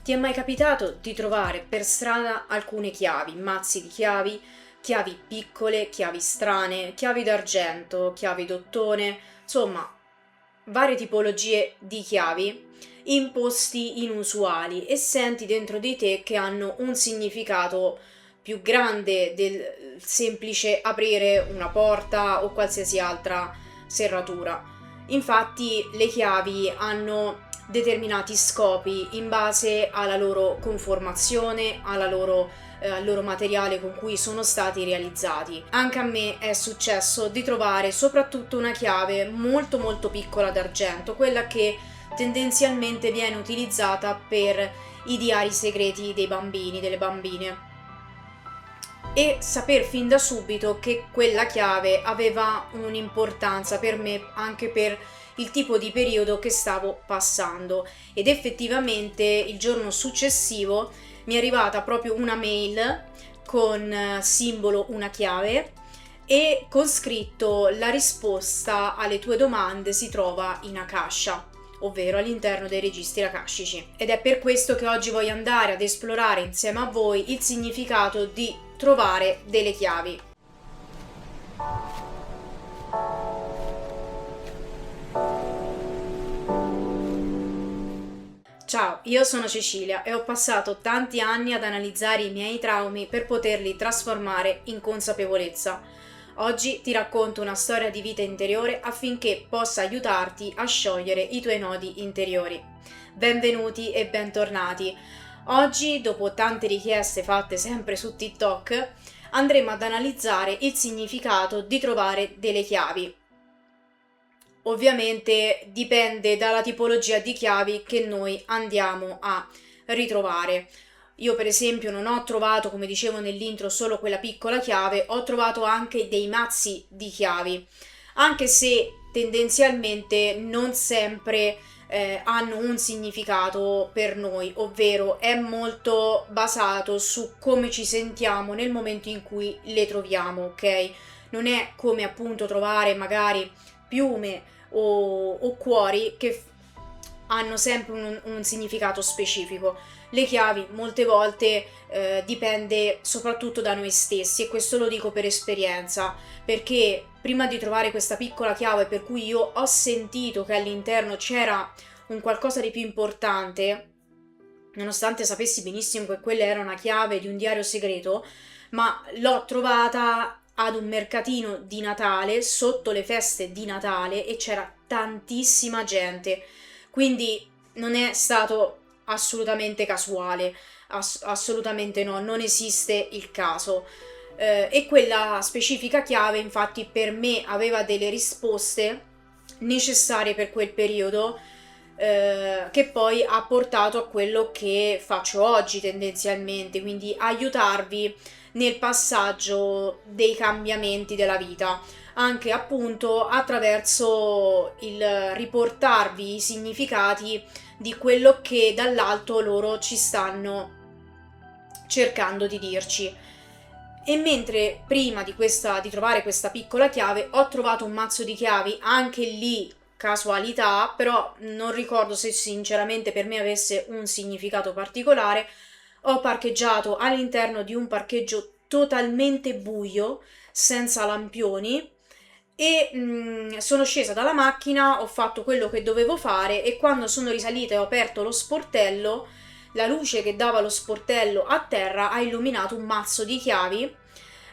Ti è mai capitato di trovare per strada alcune chiavi, mazzi di chiavi, chiavi piccole, chiavi strane, chiavi d'argento, chiavi d'ottone, insomma, varie tipologie di chiavi in posti inusuali e senti dentro di te che hanno un significato più grande del semplice aprire una porta o qualsiasi altra serratura. Infatti le chiavi hanno determinati scopi in base alla loro conformazione, al loro materiale con cui sono stati realizzati. Anche a me è successo di trovare soprattutto una chiave molto molto piccola d'argento, quella che tendenzialmente viene utilizzata per i diari segreti dei bambini, delle bambine, e saper fin da subito che quella chiave aveva un'importanza per me anche per il tipo di periodo che stavo passando. Ed effettivamente il giorno successivo mi è arrivata proprio una mail con simbolo una chiave e con scritto: la risposta alle tue domande si trova in Akasha, ovvero all'interno dei registri akashici. Ed è per questo che oggi voglio andare ad esplorare insieme a voi il significato di trovare delle chiavi. Ciao, io sono Cecilia e ho passato tanti anni ad analizzare i miei traumi per poterli trasformare in consapevolezza. Oggi ti racconto una storia di vita interiore affinché possa aiutarti a sciogliere i tuoi nodi interiori. Benvenuti e bentornati. Oggi, dopo tante richieste fatte sempre su TikTok, andremo ad analizzare il significato di trovare delle chiavi. Ovviamente dipende dalla tipologia di chiavi che noi andiamo a ritrovare. Io per esempio non ho trovato, come dicevo nell'intro, solo quella piccola chiave, ho trovato anche dei mazzi di chiavi, anche se tendenzialmente non sempre hanno un significato per noi, ovvero è molto basato su come ci sentiamo nel momento in cui le troviamo, ok? Non è come appunto trovare magari piume o cuori che hanno sempre un significato specifico. Le chiavi molte volte dipende soprattutto da noi stessi, e questo lo dico per esperienza, perché prima di trovare questa piccola chiave per cui io ho sentito che all'interno c'era un qualcosa di più importante, nonostante sapessi benissimo che quella era una chiave di un diario segreto, ma l'ho trovata ad un mercatino di Natale, sotto le feste di Natale, e c'era tantissima gente, quindi non è stato assolutamente casuale, assolutamente no, non esiste il caso. E quella specifica chiave infatti per me aveva delle risposte necessarie per quel periodo, che poi ha portato a quello che faccio oggi tendenzialmente, quindi aiutarvi nel passaggio dei cambiamenti della vita, anche appunto attraverso il riportarvi i significati di quello che dall'alto loro ci stanno cercando di dirci. E mentre prima di trovare questa piccola chiave ho trovato un mazzo di chiavi, anche lì casualità, però non ricordo se sinceramente per me avesse un significato particolare. Ho parcheggiato all'interno di un parcheggio totalmente buio, senza lampioni, e sono scesa dalla macchina, ho fatto quello che dovevo fare, e quando sono risalita e ho aperto lo sportello, la luce che dava lo sportello a terra ha illuminato un mazzo di chiavi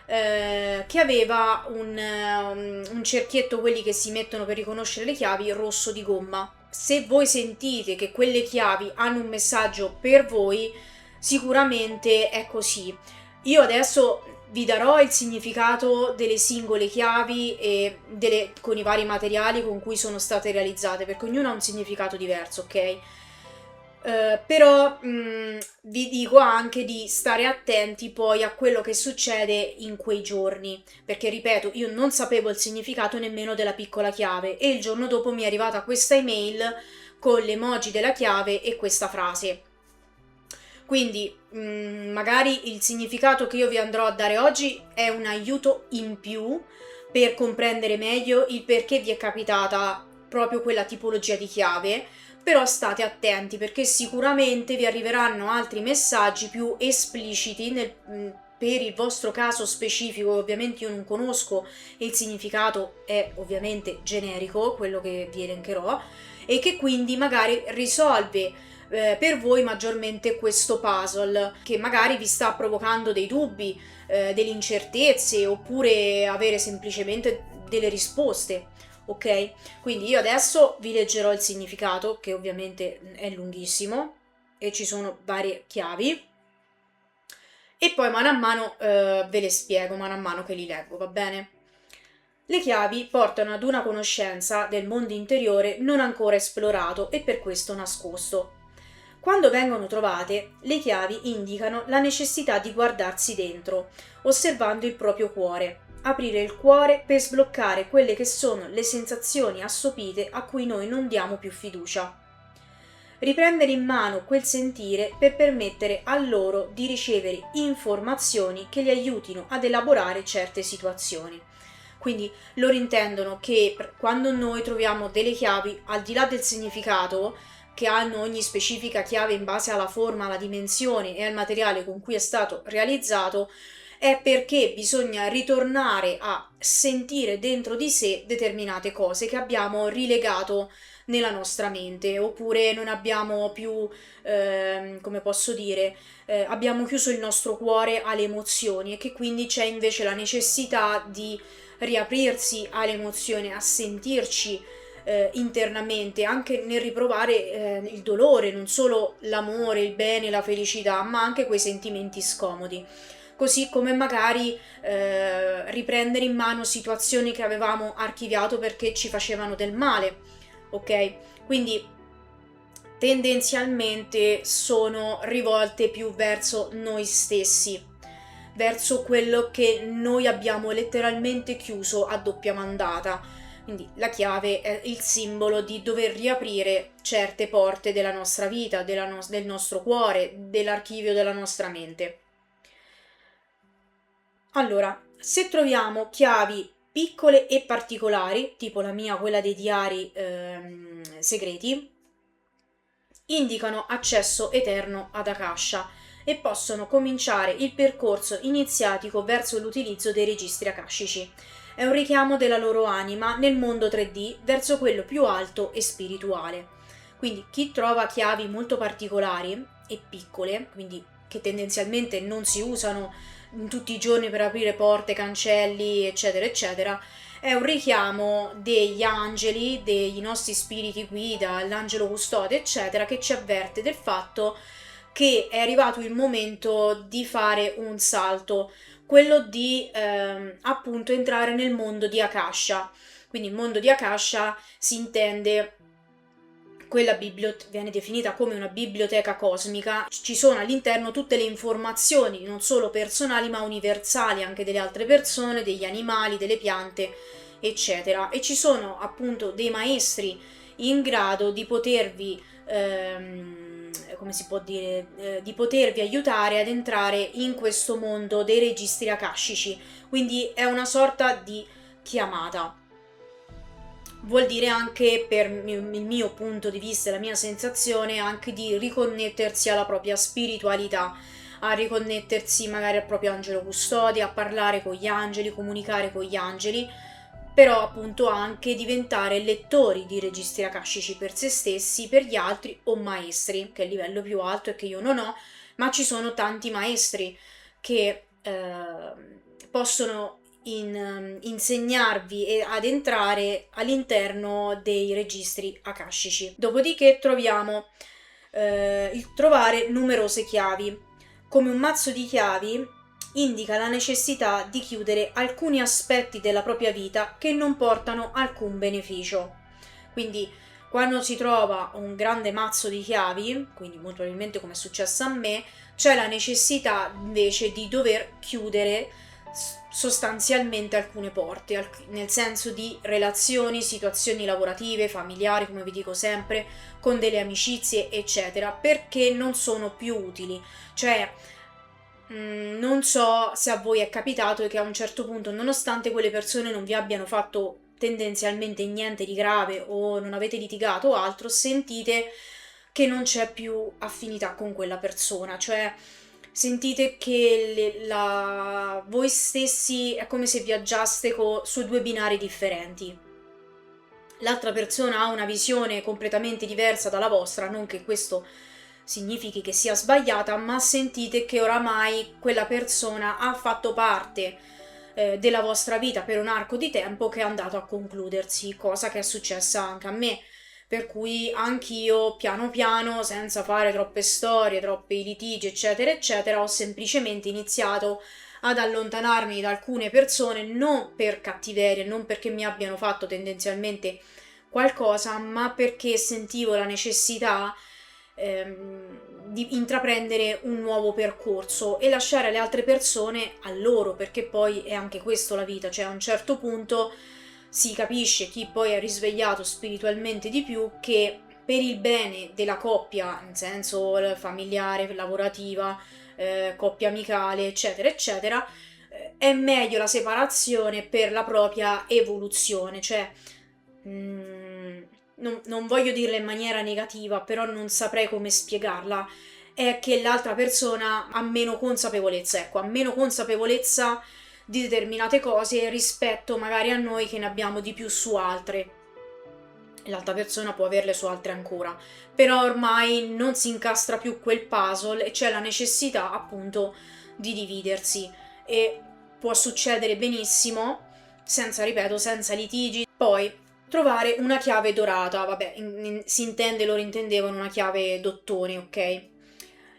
che aveva un cerchietto, quelli che si mettono per riconoscere le chiavi, rosso di gomma. Se voi sentite che quelle chiavi hanno un messaggio per voi, sicuramente è così. Io adesso vi darò il significato delle singole chiavi e con i vari materiali con cui sono state realizzate, perché ognuno ha un significato diverso, ok? Però vi dico anche di stare attenti poi a quello che succede in quei giorni, perché ripeto, io non sapevo il significato nemmeno della piccola chiave, e il giorno dopo mi è arrivata questa email con l'emoji della chiave e questa frase. Quindi magari il significato che io vi andrò a dare oggi è un aiuto in più per comprendere meglio il perché vi è capitata proprio quella tipologia di chiave. però state attenti perché sicuramente vi arriveranno altri messaggi più espliciti per il vostro caso specifico. Ovviamente io non conosco e il significato è ovviamente generico, quello che vi elencherò, e che quindi magari risolve per voi maggiormente questo puzzle che magari vi sta provocando dei dubbi, delle incertezze, oppure avere semplicemente delle risposte. Ok? Quindi io adesso vi leggerò il significato, che ovviamente è lunghissimo e ci sono varie chiavi, e poi mano a mano ve le spiego, mano a mano che li leggo, va bene? Le chiavi portano ad una conoscenza del mondo interiore non ancora esplorato e per questo nascosto. Quando vengono trovate, le chiavi indicano la necessità di guardarsi dentro, osservando il proprio cuore, aprire il cuore per sbloccare quelle che sono le sensazioni assopite a cui noi non diamo più fiducia. Riprendere in mano quel sentire per permettere a loro di ricevere informazioni che li aiutino ad elaborare certe situazioni. Quindi loro intendono che quando noi troviamo delle chiavi, al di là del significato, che hanno ogni specifica chiave in base alla forma, alla dimensione e al materiale con cui è stato realizzato, è perché bisogna ritornare a sentire dentro di sé determinate cose che abbiamo rilegato nella nostra mente, oppure non abbiamo più, come posso dire, abbiamo chiuso il nostro cuore alle emozioni, e che quindi c'è invece la necessità di riaprirsi alle emozioni, a sentirci internamente, anche nel riprovare il dolore, non solo l'amore, il bene, la felicità, ma anche quei sentimenti scomodi. Così come magari riprendere in mano situazioni che avevamo archiviato perché ci facevano del male, ok? Quindi tendenzialmente sono rivolte più verso noi stessi, verso quello che noi abbiamo letteralmente chiuso a doppia mandata. Quindi la chiave è il simbolo di dover riaprire certe porte della nostra vita, del nostro cuore, dell'archivio della nostra mente. Allora, se troviamo chiavi piccole e particolari, tipo la mia, quella dei diari segreti, indicano accesso eterno ad Akasha e possono cominciare il percorso iniziatico verso l'utilizzo dei registri akashici. È un richiamo della loro anima nel mondo 3D verso quello più alto e spirituale. Quindi chi trova chiavi molto particolari e piccole, quindi che tendenzialmente non si usano tutti i giorni per aprire porte, cancelli, eccetera, eccetera, è un richiamo degli angeli, dei nostri spiriti guida, l'angelo custode, eccetera, che ci avverte del fatto che è arrivato il momento di fare un salto, quello di appunto entrare nel mondo di Akasha. Quindi il mondo di Akasha si intende viene definita come una biblioteca cosmica, ci sono all'interno tutte le informazioni, non solo personali ma universali, anche delle altre persone, degli animali, delle piante, eccetera. E ci sono appunto dei maestri in grado di potervi, come si può dire, di potervi aiutare ad entrare in questo mondo dei registri akashici. Quindi è una sorta di chiamata. Vuol dire anche, per il mio punto di vista e la mia sensazione, anche di riconnettersi alla propria spiritualità, a riconnettersi magari al proprio angelo custode, a parlare con gli angeli, comunicare con gli angeli, però appunto anche diventare lettori di registri akashici per se stessi, per gli altri o maestri, che è il livello più alto e che io non ho, ma ci sono tanti maestri che possono insegnarvi e ad entrare all'interno dei registri akashici. Dopodiché troviamo il trovare numerose chiavi. Come un mazzo di chiavi indica la necessità di chiudere alcuni aspetti della propria vita che non portano alcun beneficio. Quindi quando si trova un grande mazzo di chiavi, quindi molto probabilmente come è successo a me, c'è la necessità invece di dover chiudere sostanzialmente alcune porte, nel senso di relazioni, situazioni lavorative, familiari, come vi dico sempre, con delle amicizie, eccetera, perché non sono più utili. Cioè, non so se a voi è capitato che a un certo punto, nonostante quelle persone non vi abbiano fatto tendenzialmente niente di grave o non avete litigato o altro, sentite che non c'è più affinità con quella persona, cioè sentite che voi stessi è come se viaggiaste su due binari differenti. L'altra persona ha una visione completamente diversa dalla vostra, non che questo significhi che sia sbagliata, ma sentite che oramai quella persona ha fatto parte della vostra vita per un arco di tempo che è andato a concludersi, cosa che è successa anche a me. Per cui anch'io, piano piano, senza fare troppe storie, troppi litigi, eccetera, eccetera, ho semplicemente iniziato ad allontanarmi da alcune persone, non per cattiveria, non perché mi abbiano fatto tendenzialmente qualcosa, ma perché sentivo la necessità di intraprendere un nuovo percorso e lasciare le altre persone a loro, perché poi è anche questo la vita, cioè a un certo punto si capisce, chi poi è risvegliato spiritualmente di più, che per il bene della coppia, in senso familiare, lavorativa, coppia amicale, eccetera, eccetera, è meglio la separazione per la propria evoluzione, cioè non voglio dirla in maniera negativa, però non saprei come spiegarla, è che l'altra persona ha meno consapevolezza, ecco, ha meno consapevolezza di determinate cose rispetto magari a noi che ne abbiamo di più su altre. L'altra persona può averle su altre ancora, però ormai non si incastra più quel puzzle e c'è la necessità appunto di dividersi e può succedere benissimo senza, ripeto, senza litigi. Poi trovare una chiave dorata, vabbè, si intende, loro intendevano una chiave d'ottone, ok?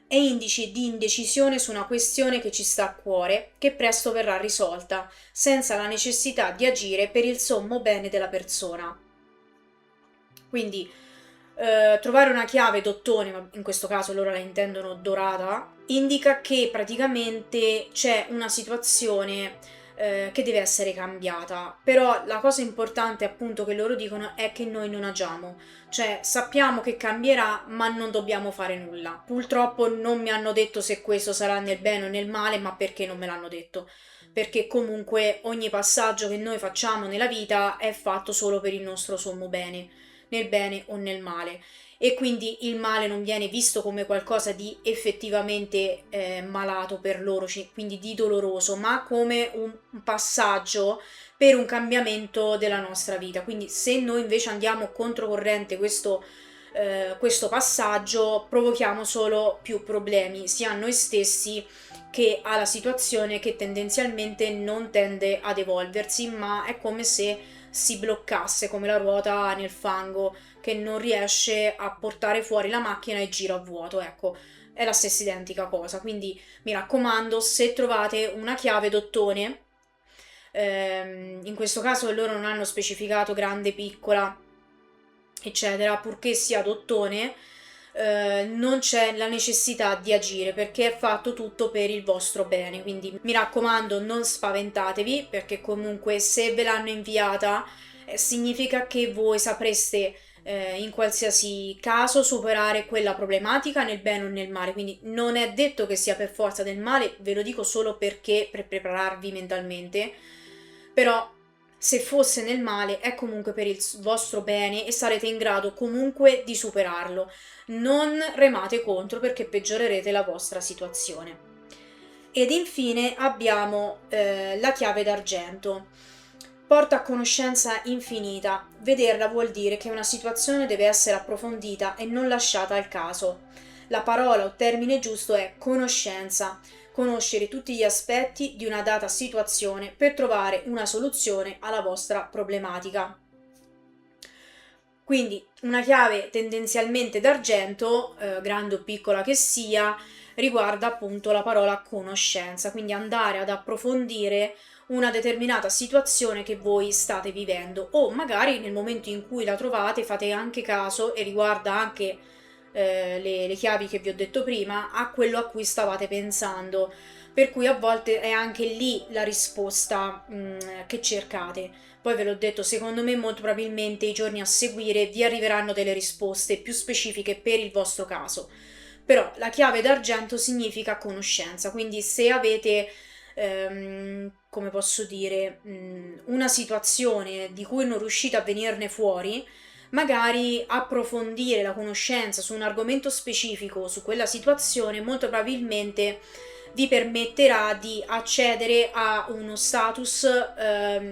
È indice di indecisione su una questione che ci sta a cuore, che presto verrà risolta, senza la necessità di agire per il sommo bene della persona. Quindi trovare una chiave d'ottone, ma in questo caso loro la intendono dorata, indica che praticamente c'è una situazione che deve essere cambiata. Però la cosa importante appunto che loro dicono è che noi non agiamo, cioè sappiamo che cambierà ma non dobbiamo fare nulla. Purtroppo non mi hanno detto se questo sarà nel bene o nel male, ma perché non me l'hanno detto? Perché comunque ogni passaggio che noi facciamo nella vita è fatto solo per il nostro sommo bene, nel bene o nel male, e quindi il male non viene visto come qualcosa di effettivamente malato per loro, quindi di doloroso, ma come un passaggio per un cambiamento della nostra vita. Quindi se noi invece andiamo controcorrente questo passaggio, provochiamo solo più problemi sia a noi stessi che alla situazione, che tendenzialmente non tende ad evolversi, ma è come se si bloccasse, come la ruota nel fango che non riesce a portare fuori la macchina e gira a vuoto. Ecco, è la stessa identica cosa. Quindi mi raccomando, se trovate una chiave d'ottone, in questo caso loro non hanno specificato grande, piccola, eccetera, purché sia d'ottone, non c'è la necessità di agire perché è fatto tutto per il vostro bene. Quindi mi raccomando, non spaventatevi, perché comunque se ve l'hanno inviata significa che voi sapreste in qualsiasi caso superare quella problematica nel bene o nel male. Quindi non è detto che sia per forza del male, ve lo dico solo perché per prepararvi mentalmente, però se fosse nel male è comunque per il vostro bene e sarete in grado comunque di superarlo. Non remate contro perché peggiorerete la vostra situazione. Ed infine abbiamo la chiave d'argento. Porta a conoscenza infinita. Vederla vuol dire che una situazione deve essere approfondita e non lasciata al caso. La parola o termine giusto è conoscenza. Conoscere tutti gli aspetti di una data situazione per trovare una soluzione alla vostra problematica. Quindi una chiave tendenzialmente d'argento, grande o piccola che sia, riguarda appunto la parola conoscenza, quindi andare ad approfondire una determinata situazione che voi state vivendo, o magari nel momento in cui la trovate fate anche caso, e riguarda anche le chiavi che vi ho detto prima, a quello a cui stavate pensando, per cui a volte è anche lì la risposta che cercate. Poi ve l'ho detto, secondo me molto probabilmente i giorni a seguire vi arriveranno delle risposte più specifiche per il vostro caso. Però la chiave d'argento significa conoscenza, quindi se avete come posso dire, una situazione di cui non riuscite a venirne fuori, magari approfondire la conoscenza su un argomento specifico, su quella situazione, molto probabilmente vi permetterà di accedere a uno status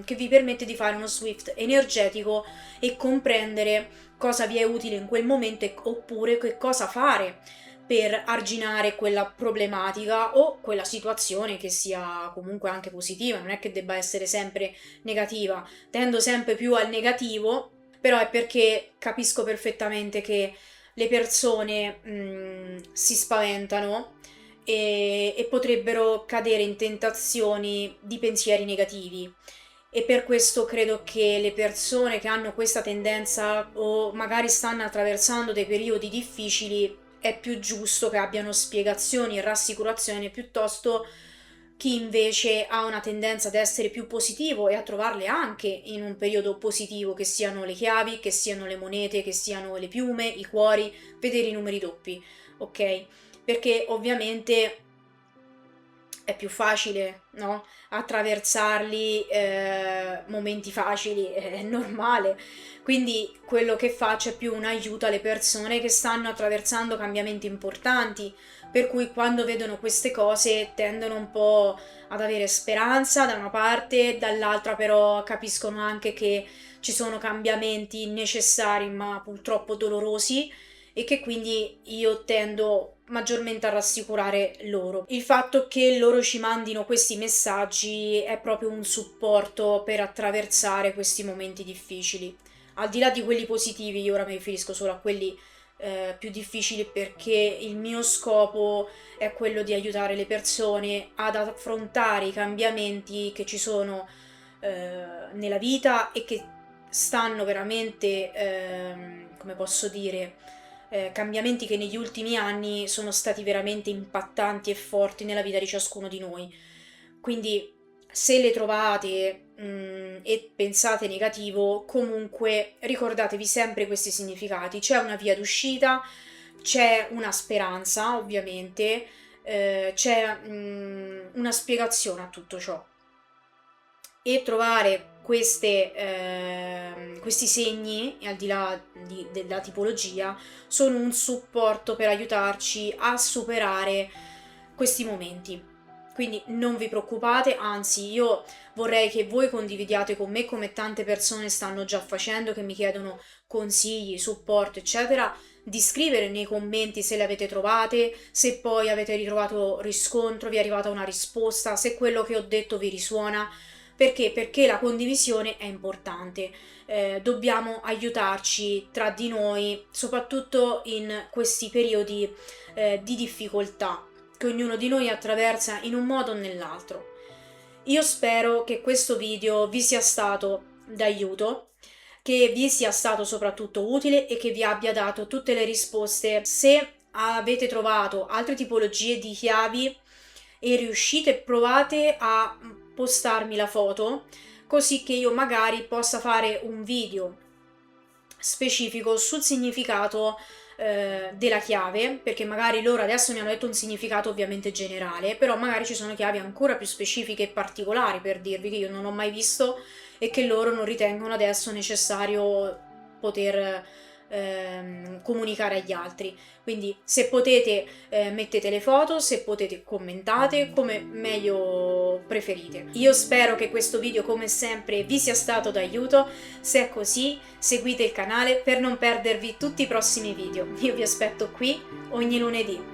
che vi permette di fare uno Swift energetico e comprendere cosa vi è utile in quel momento oppure che cosa fare per arginare quella problematica o quella situazione che sia comunque anche positiva, non è che debba essere sempre negativa, tendo sempre più al negativo, però è perché capisco perfettamente che le persone si spaventano e potrebbero cadere in tentazioni di pensieri negativi. E per questo credo che le persone che hanno questa tendenza o magari stanno attraversando dei periodi difficili è più giusto che abbiano spiegazioni e rassicurazioni piuttosto chi invece ha una tendenza ad essere più positivo e a trovarle anche in un periodo positivo, che siano le chiavi, che siano le monete, che siano le piume, i cuori, vedere i numeri doppi, ok? Perché ovviamente è più facile, no? Attraversarli momenti facili, è normale. Quindi quello che faccio è più un aiuto alle persone che stanno attraversando cambiamenti importanti, per cui quando vedono queste cose tendono un po' ad avere speranza da una parte, dall'altra però capiscono anche che ci sono cambiamenti necessari ma purtroppo dolorosi e che quindi io tendo maggiormente a rassicurare loro. Il fatto che loro ci mandino questi messaggi è proprio un supporto per attraversare questi momenti difficili. Al di là di quelli positivi, io ora mi riferisco solo a quelli più difficili, perché il mio scopo è quello di aiutare le persone ad affrontare i cambiamenti che ci sono nella vita e che stanno veramente, come posso dire, cambiamenti che negli ultimi anni sono stati veramente impattanti e forti nella vita di ciascuno di noi. Quindi se le trovate e pensate negativo, comunque ricordatevi sempre questi significati. C'è una via d'uscita, c'è una speranza, ovviamente, c'è una spiegazione a tutto ciò. E trovare questi segni, al di là della tipologia, sono un supporto per aiutarci a superare questi momenti. Quindi non vi preoccupate, anzi io vorrei che voi condividiate con me, come tante persone stanno già facendo, che mi chiedono consigli, supporto, eccetera, di scrivere nei commenti se le avete trovate, se poi avete ritrovato riscontro, vi è arrivata una risposta, se quello che ho detto vi risuona. Perché? Perché la condivisione è importante, dobbiamo aiutarci tra di noi, soprattutto in questi periodi di difficoltà che ognuno di noi attraversa in un modo o nell'altro. Io spero che questo video vi sia stato d'aiuto, che vi sia stato soprattutto utile e che vi abbia dato tutte le risposte. Se avete trovato altre tipologie di chiavi e riuscite, provate a postarmi la foto, così che io magari possa fare un video specifico sul significato della chiave, perché magari loro adesso mi hanno detto un significato ovviamente generale, però magari ci sono chiavi ancora più specifiche e particolari, per dirvi, che io non ho mai visto e che loro non ritengono adesso necessario poter comunicare agli altri. Quindi se potete mettete le foto, se potete commentate, come meglio preferite. Io spero che questo video come sempre vi sia stato d'aiuto. Se è così, seguite il canale per non perdervi tutti i prossimi video. Io vi aspetto qui ogni lunedì.